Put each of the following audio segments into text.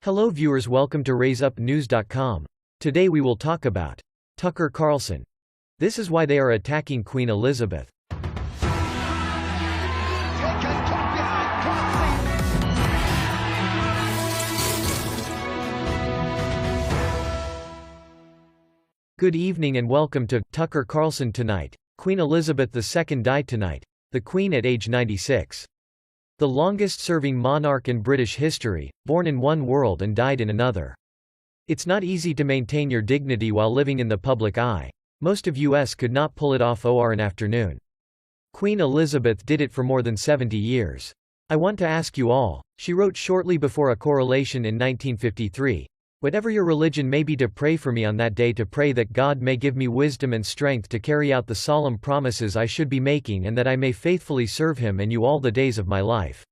Hello viewers, welcome to RaiseUpNews.com. Today we will talk about Tucker Carlson. This is why they are attacking Queen Elizabeth. Good evening and welcome to Tucker Carlson tonight. Queen Elizabeth II died tonight. The Queen at age 96. The longest-serving monarch in British history, born in one world and died in another. It's not easy to maintain your dignity while living in the public eye. Most of us could not pull it off or an afternoon. Queen Elizabeth did it for more than 70 years. I want to ask you all, she wrote shortly before a coronation in 1953, whatever your religion may be, to pray for me on that day, to pray that God may give me wisdom and strength to carry out the solemn promises I should be making, and that I may faithfully serve Him and you all the days of my life.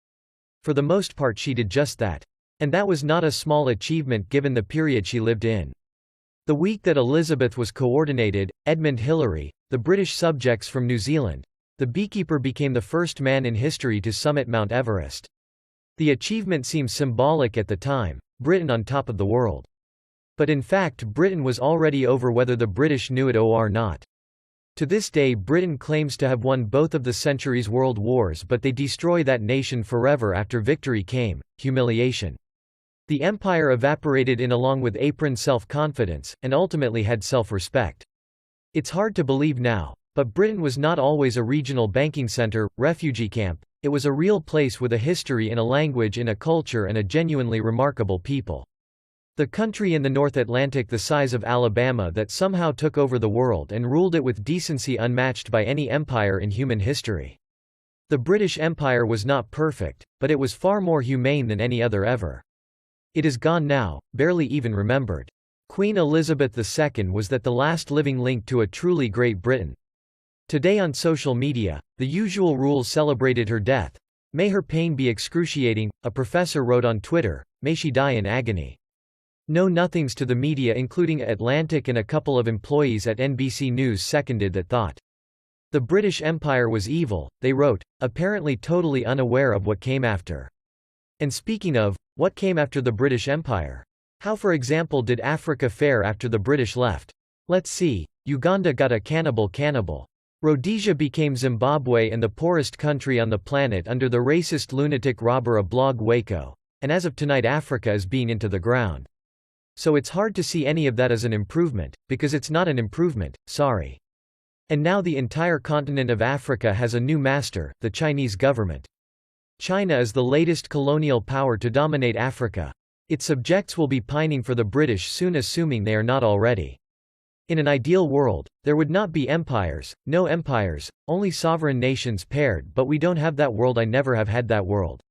For the most part she did just that. And that was not a small achievement given the period she lived in. The week that Elizabeth was coordinated, Edmund Hillary, the British subjects from New Zealand, the beekeeper, became the first man in history to summit Mount Everest. The achievement seems symbolic at the time, Britain on top of the world. But in fact Britain was already over, whether the British knew it or not. To this day Britain claims to have won both of the century's world wars, but they destroy that nation forever after victory came, humiliation. The empire evaporated in along with apron self-confidence, and ultimately had self-respect. It's hard to believe now, but Britain was not always a regional banking center, refugee camp. It was a real place with a history and a language and a culture and a genuinely remarkable people. The country in the North Atlantic the size of Alabama that somehow took over the world and ruled it with decency unmatched by any empire in human history. The British Empire was not perfect, but it was far more humane than any other ever. It is gone now, barely even remembered. Queen Elizabeth II was the last living link to a truly great Britain. Today on social media, the usual rules celebrated her death. May her pain be excruciating, a professor wrote on Twitter, may she die in agony. No nothings to the media including Atlantic, and a couple of employees at NBC News seconded that thought. The British Empire was evil, they wrote, apparently totally unaware of what came after. And speaking of, what came after the British Empire? How, for example, did Africa fare after the British left? Let's see. Uganda got a cannibal. Rhodesia became Zimbabwe and the poorest country on the planet under the racist lunatic robber a blog Waco. And as of tonight Africa is being into the ground. So it's hard to see any of that as an improvement, because it's not an improvement, sorry. And now the entire continent of Africa has a new master, the Chinese government. China is the latest colonial power to dominate Africa. Its subjects will be pining for the British soon, assuming they are not already. In an ideal world, there would not be empires, no empires, only sovereign nations paired, but we don't have that world. I never have had that world.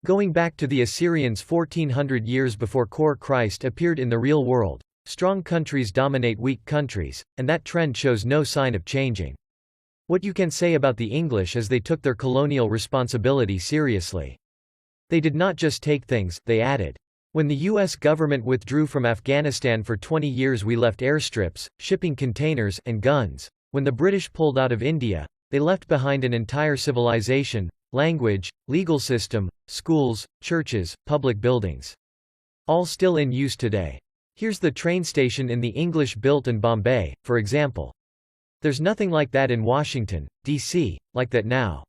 Going back to the Assyrians 1400 years before Christ appeared in the real world, strong countries dominate weak countries, and that trend shows no sign of changing. What you can say about the English is they took their colonial responsibility seriously. They did not just take things, they added. When the US government withdrew from Afghanistan for 20 years, we left airstrips, shipping containers, and guns. When the British pulled out of India, they left behind an entire civilization, language, legal system, schools, churches, public buildings. All still in use today. Here's the train station in the English built in Bombay, for example. There's nothing like that in Washington, D.C., like that now.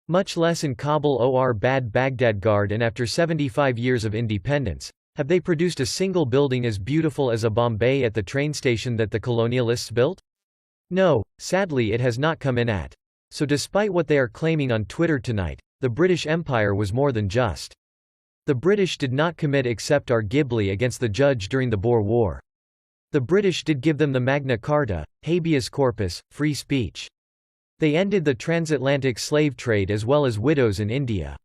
Much less in Kabul or Baghdad. And after 75 years of independence, have they produced a single building as beautiful as a Bombay at the train station that the colonialists built? No, sadly it has not come in at. So despite what they are claiming on Twitter tonight, the British Empire was more than just. The British did not commit except arguably against the judge during the Boer War. The British did give them the Magna Carta, habeas corpus, free speech. They ended the transatlantic slave trade as well as widows in India.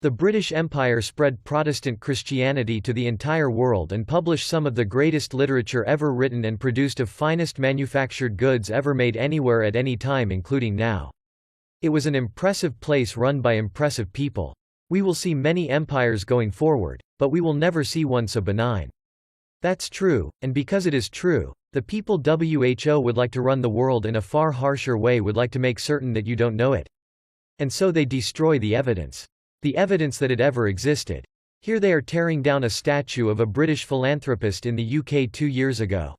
The British Empire spread Protestant Christianity to the entire world and published some of the greatest literature ever written and produced of finest manufactured goods ever made anywhere at any time, including now. It was an impressive place run by impressive people. We will see many empires going forward, but we will never see one so benign. That's true, and because it is true, the people WHO would like to run the world in a far harsher way, would like to make certain that you don't know it. And so they destroy the evidence. The evidence that it ever existed. Here they are tearing down a statue of a British philanthropist in the UK 2 years ago.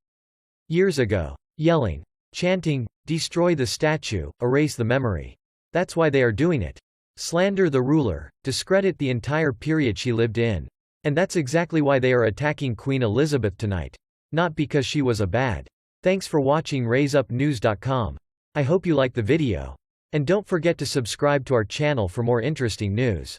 Yelling. Chanting, "Destroy the statue, erase the memory." That's why they are doing it. Slander the ruler, discredit the entire period she lived in. And that's exactly why they are attacking Queen Elizabeth tonight. Not because she was a bad. Thanks for watching RaiseUpNews.com. I hope you like the video. And don't forget to subscribe to our channel for more interesting news.